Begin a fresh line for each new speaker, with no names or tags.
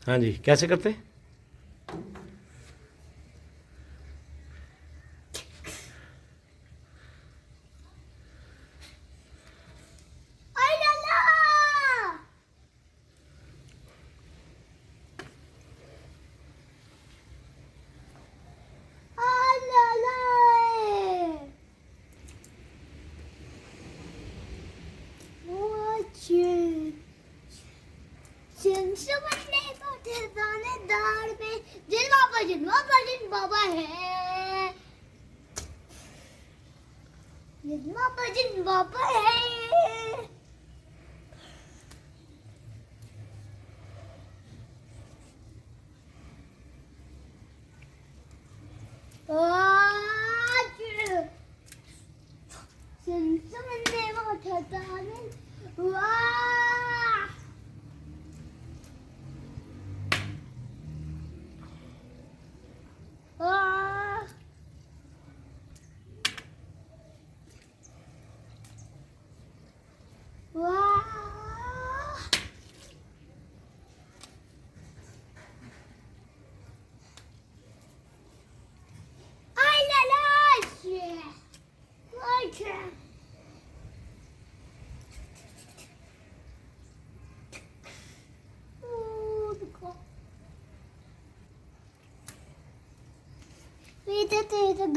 हाँ जी, कैसे करते?
आई लाला आई लाला Watch it. सिंसु बनने को ठिकाने दार में जिन बाबा है जिन बाबा है Watch it. सिंसु बनने को ठिकाने वाह वाह वाह आई लाला Watch it. Oh, the clock. Wait, that's it.